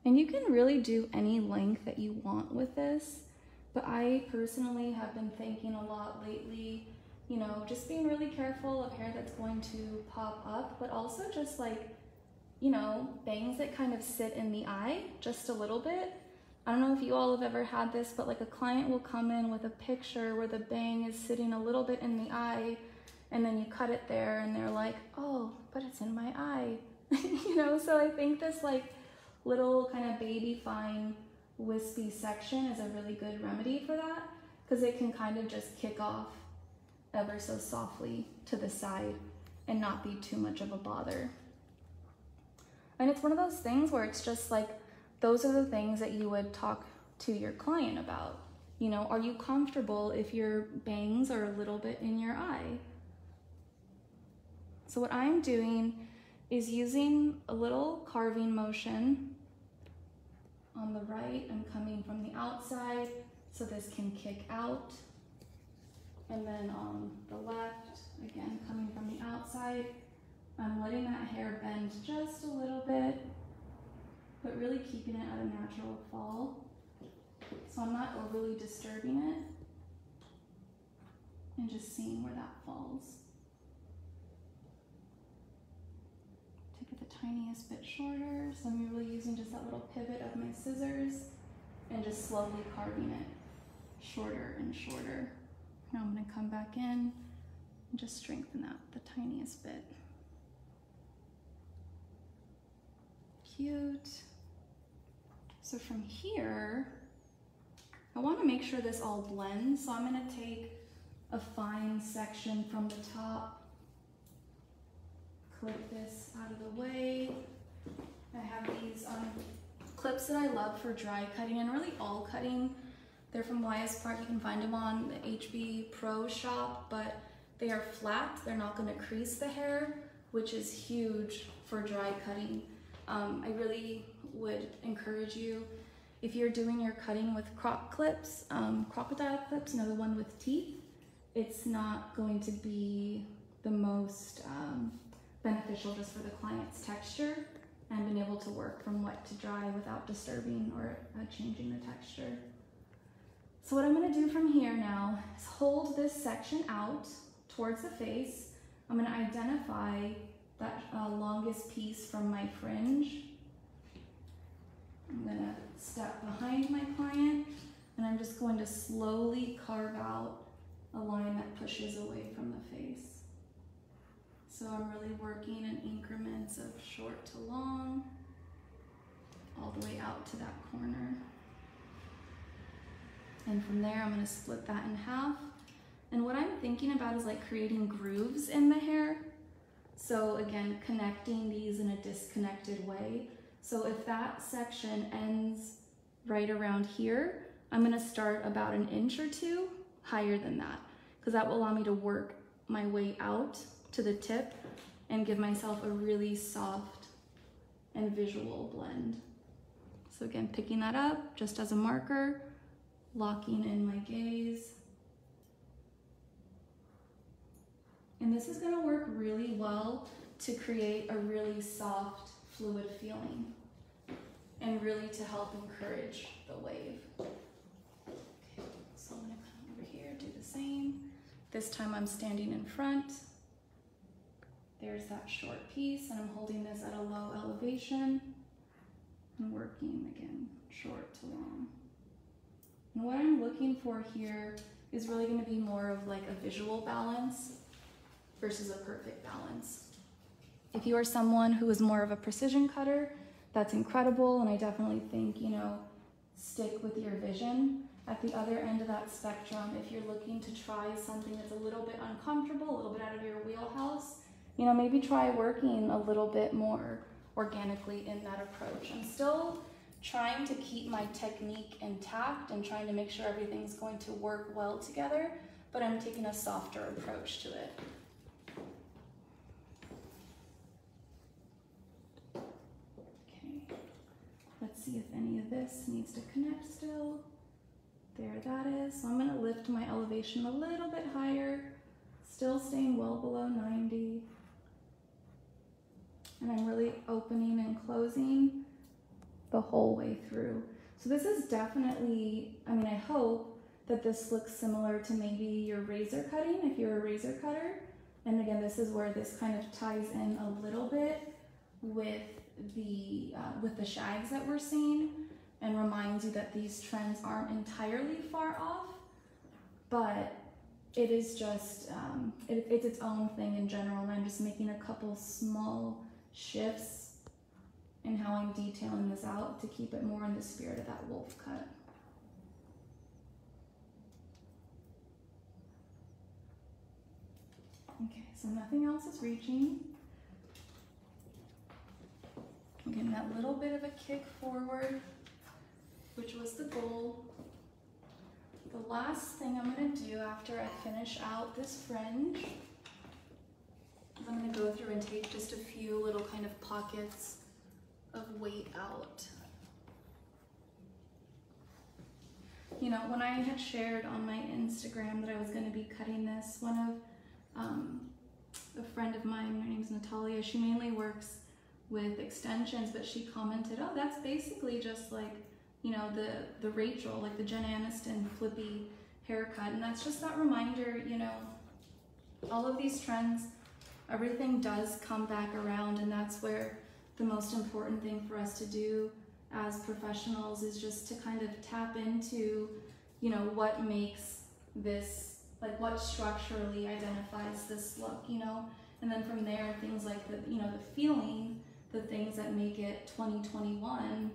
And you can really do any length that you want with this, but I personally have been thinking a lot lately, you know, just being really careful of hair that's going to pop up, but also just like, you know, bangs that kind of sit in the eye just a little bit. I don't know if you all have ever had this, but like a client will come in with a picture where the bang is sitting a little bit in the eye, and then you cut it there and they're like, oh, but it's in my eye. You know, so I think this like little kind of baby fine wispy section is a really good remedy for that, because it can kind of just kick off ever so softly to the side and not be too much of a bother. And it's one of those things where it's just like, those are the things that you would talk to your client about. You know, are you comfortable if your bangs are a little bit in your eye? So what I'm doing is using a little carving motion. On the right, I'm coming from the outside, so this can kick out. And then on the left, again, coming from the outside, I'm letting that hair bend just a little bit, but really keeping it at a natural fall. So I'm not overly disturbing it, and just seeing where that falls. Tiniest bit shorter, so I'm really using just that little pivot of my scissors and just slowly carving it shorter and shorter. Now I'm going to come back in and just strengthen that the tiniest bit. Cute. So from here, I want to make sure this all blends, so I'm going to take a fine section from the top, clip this out of the way. I have these clips that I love for dry cutting and really all cutting. They're from YS Park. You can find them on the HB Pro shop, but they are flat. They're not going to crease the hair. which is huge for dry cutting. I really would encourage you, if you're doing your cutting with crop clips, crocodile clips, the one with teeth, it's not going to be the most beneficial just for the client's texture and being able to work from wet to dry without disturbing or changing the texture. So what I'm going to do from here now is hold this section out towards the face. I'm going to identify that longest piece from my fringe. I'm going to step behind my client, and I'm just going to slowly carve out a line that pushes away from the face. So I'm really working in increments of short to long, all the way out to that corner. And from there, I'm going to split that in half. And what I'm thinking about is like creating grooves in the hair. So again, connecting these in a disconnected way. So if that section ends right around here, I'm going to start about an inch or two higher than that, because that will allow me to work my way out to the tip and give myself a really soft and visual blend. So again, picking that up just as a marker, locking in my gaze. And this is going to work really well to create a really soft, fluid feeling and really to help encourage the wave. Okay, so I'm going to come over here, do the same. This time I'm standing in front. There's that short piece, and I'm holding this at a low elevation and working again, short to long. And what I'm looking for here is really going to be more of like a visual balance versus a perfect balance. If you are someone who is more of a precision cutter, that's incredible, and I definitely think, stick with your vision. At the other end of that spectrum, if you're looking to try something that's a little bit uncomfortable, a little bit out of your wheelhouse, maybe try working a little bit more organically in that approach. I'm still trying to keep my technique intact and trying to make sure everything's going to work well together, but I'm taking a softer approach to it. Okay, let's see if any of this needs to connect still. There that is. So I'm going to lift my elevation a little bit higher, still staying well below 90. And I'm really opening and closing the whole way through. So this is definitely, I hope that this looks similar to maybe your razor cutting, if you're a razor cutter. And again, this is where this kind of ties in a little bit with the shags that we're seeing, and reminds you that these trends aren't entirely far off, but it is just, it's its own thing in general. And I'm just making a couple small shifts in how I'm detailing this out to keep it more in the spirit of that wolf cut. Okay, so nothing else is reaching. I'm getting that little bit of a kick forward, which was the goal. The last thing I'm going to do after I finish out this fringe is I'm going to go through and take just a few little kind of pockets of weight out. When I had shared on my Instagram that I was going to be cutting this, a friend of mine, her name's Natalia, she mainly works with extensions, but she commented, oh, that's basically just like, the Rachel, like the Jen Aniston flippy haircut. And that's just that reminder, all of these trends, everything does come back around, and that's where the most important thing for us to do as professionals is just to kind of tap into, what makes this, like what structurally identifies this look, and then from there, things like the feeling, the things that make it 2021,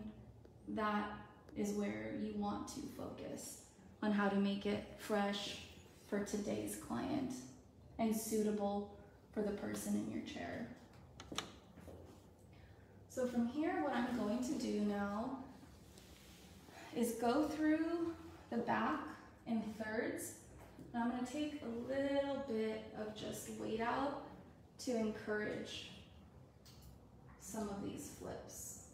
that is where you want to focus on how to make it fresh for today's client and suitable for the person in your chair. So from here, what I'm going to do now is go through the back in thirds. And I'm going to take a little bit of just weight out to encourage some of these flips.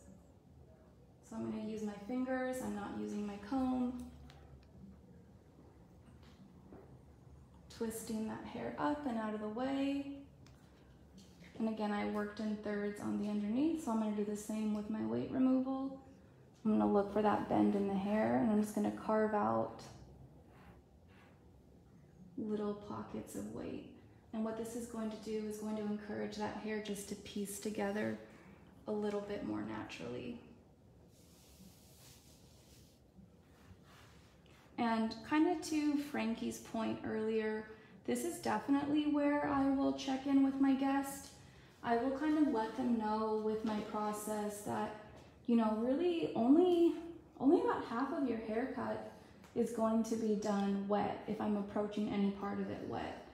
So I'm going to use my fingers, I'm not using my comb. Twisting that hair up and out of the way. And again, I worked in thirds on the underneath, so I'm going to do the same with my weight removal. I'm going to look for that bend in the hair, and I'm just going to carve out little pockets of weight. And what this is going to do is going to encourage that hair just to piece together a little bit more naturally. And kind of to Frankie's point earlier, this is definitely where I will check in with my guest. I will kind of let them know with my process that, you know, really only about half of your haircut is going to be done wet if I'm approaching any part of it wet.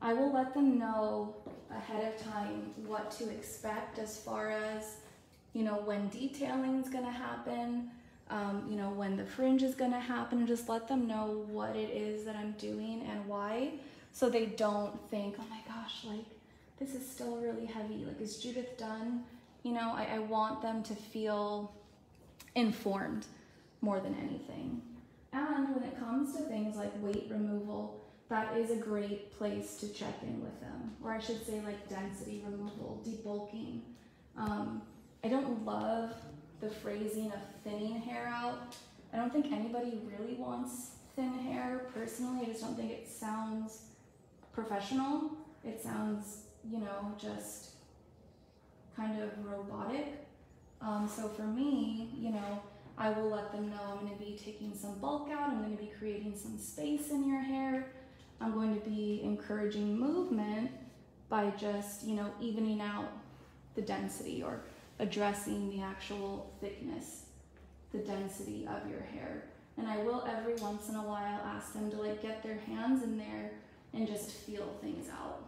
I will let them know ahead of time what to expect as far as, you know, when detailing is going to happen, you know, when the fringe is going to happen, and just let them know what it is that I'm doing and why, so they don't think, oh my gosh, like, this is still really heavy. Like, is Judith done? You know, I want them to feel informed more than anything. And when it comes to things like weight removal, that is a great place to check in with them. Or I should say like density removal, debulking. I don't love the phrasing of thinning hair out. I don't think anybody really wants thin hair. Personally, I just don't think it sounds professional. It sounds, you know, just kind of robotic. So for me, you know, I will let them know I'm going to be taking some bulk out. I'm going to be creating some space in your hair. I'm going to be encouraging movement by just, you know, evening out the density or addressing the actual thickness, the density of your hair. And I will every once in a while ask them to like get their hands in there and just feel things out.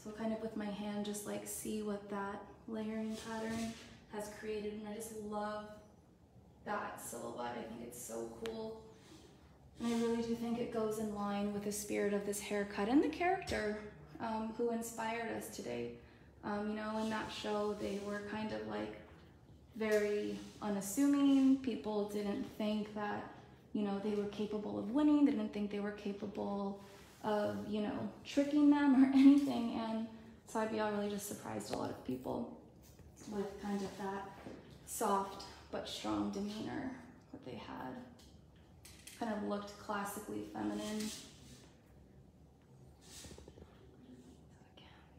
So kind of with my hand, just like see what that layering pattern has created. And I just love that silhouette. I think it's so cool. And I really do think it goes in line with the spirit of this haircut and the character who inspired us today. You know, in that show, they were kind of like very unassuming. People didn't think that, you know, they were capable of winning. They didn't think they were capable of, you know, tricking them or anything. And so I'd be all really just surprised a lot of people with kind of that soft but strong demeanor that they had. Kind of looked classically feminine.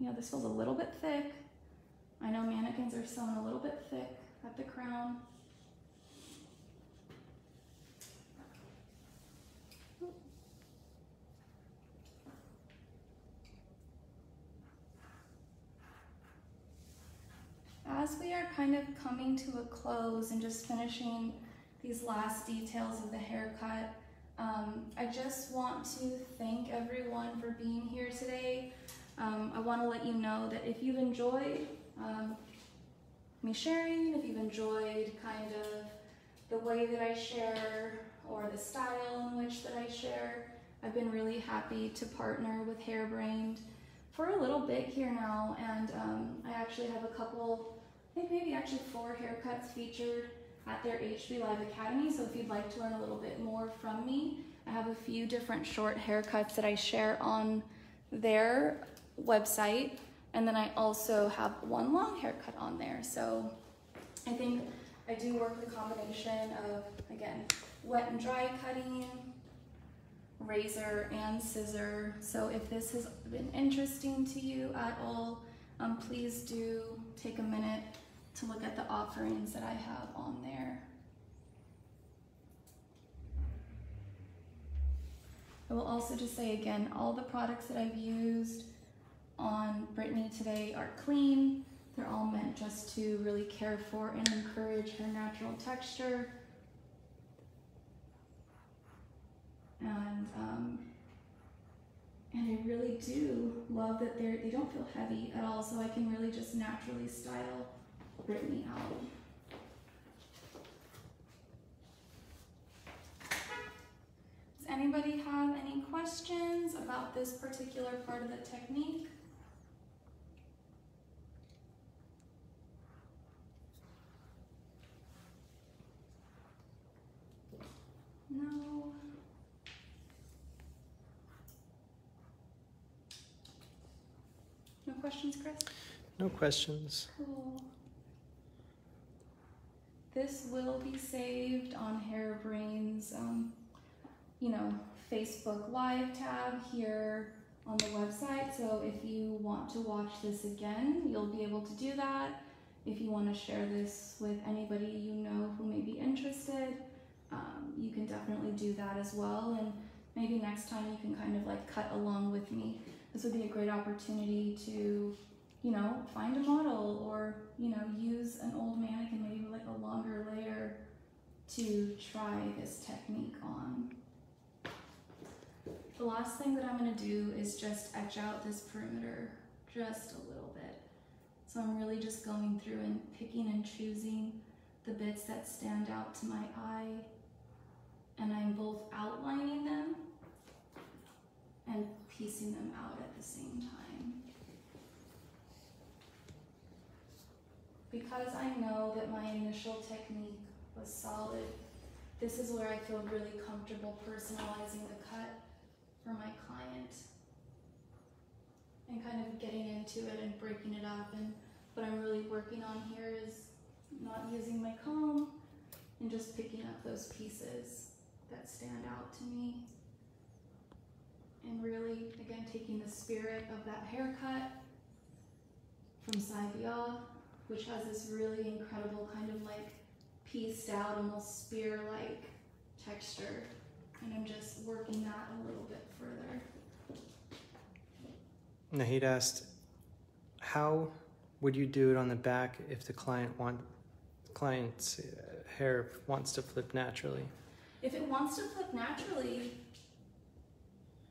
You know, this feels a little bit thick. I know mannequins are sewn a little bit thick at the crown. As we are kind of coming to a close and just finishing these last details of the haircut, I just want to thank everyone for being here today. I want to let you know that if you've enjoyed me sharing, if you've enjoyed kind of the way that I share or the style in which that I share, I've been really happy to partner with Hairbrained for a little bit here now, and I actually have a couple, I think maybe actually 4 haircuts featured at their HB Live Academy. So if you'd like to learn a little bit more from me, I have a few different short haircuts that I share on their website, and then I also have one long haircut on there. So I think I do work the combination of, again, wet and dry cutting, razor and scissor. So if this has been interesting to you at all, please do take a minute to look at the offerings that I have on there. I will also just say again, all the products that I've used on Brittany today are clean. They're all meant just to really care for and encourage her natural texture. And I really do love that they don't feel heavy at all, so I can really just naturally style Brittany out. Does anybody have any questions about this particular part of the technique? questions, Chris? No questions. Cool. This will be saved on Hairbrain's, Facebook Live tab here on the website. So if you want to watch this again, you'll be able to do that. If you want to share this with anybody you know who may be interested, you can definitely do that as well. And maybe next time you can kind of like cut along with me. This would be a great opportunity to, find a model or, use an old mannequin, maybe like a longer layer to try this technique on. The last thing that I'm going to do is just etch out this perimeter just a little bit. So I'm really just going through and picking and choosing the bits that stand out to my eye, and I'm both outlining them and piecing them out at the same time. Because I know that my initial technique was solid, this is where I feel really comfortable personalizing the cut for my client and kind of getting into it and breaking it up. And what I'm really working on here is not using my comb and just picking up those pieces that stand out to me. And really, again, taking the spirit of that haircut from Saibia, which has this really incredible kind of like pieced out, almost spear-like texture. And I'm just working that a little bit further. Nahid asked, how would you do it on the back if the client's hair wants to flip naturally? If it wants to flip naturally,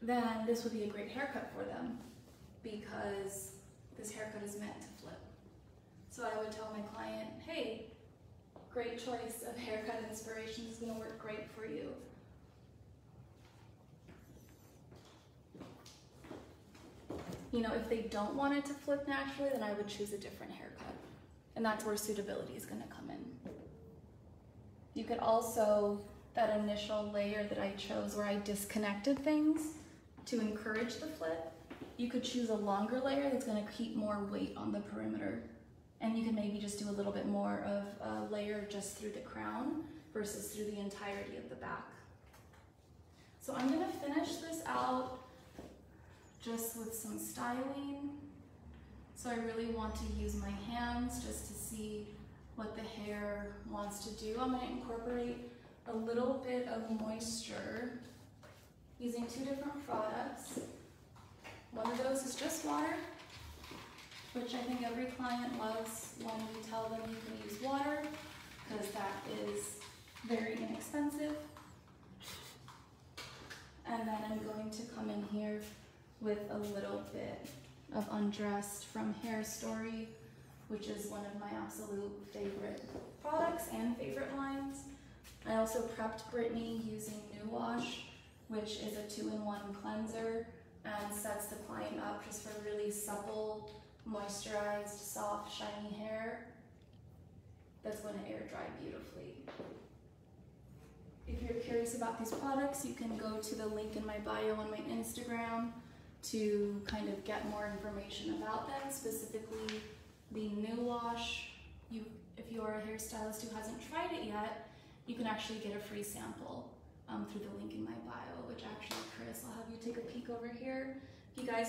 then this would be a great haircut for them because this haircut is meant to flip. So I would tell my client, hey, great choice of haircut inspiration, is going to work great for you. If they don't want it to flip naturally, then I would choose a different haircut. And that's where suitability is going to come in. You could also, that initial layer that I chose where I disconnected things to encourage the flip, you could choose a longer layer that's going to keep more weight on the perimeter. And you can maybe just do a little bit more of a layer just through the crown versus through the entirety of the back. So I'm going to finish this out just with some styling. So I really want to use my hands just to see what the hair wants to do. I'm going to incorporate a little bit of moisture using 2 different products. One of those is just water, which I think every client loves when we tell them you can use water because that is very inexpensive. And then I'm going to come in here with a little bit of Undressed from Hair Story, which is one of my absolute favorite products and favorite lines. I also prepped Brittany using New Wash, which is a 2-in-1 cleanser and sets the client up just for really supple, moisturized, soft, shiny hair that's going to air dry beautifully. If you're curious about these products, you can go to the link in my bio on my Instagram to kind of get more information about them, specifically the New Wash. If you are a hairstylist who hasn't tried it yet, you can actually get a free sample through the link in my bio, which actually, Chris, I'll have you take a peek over here. If you guys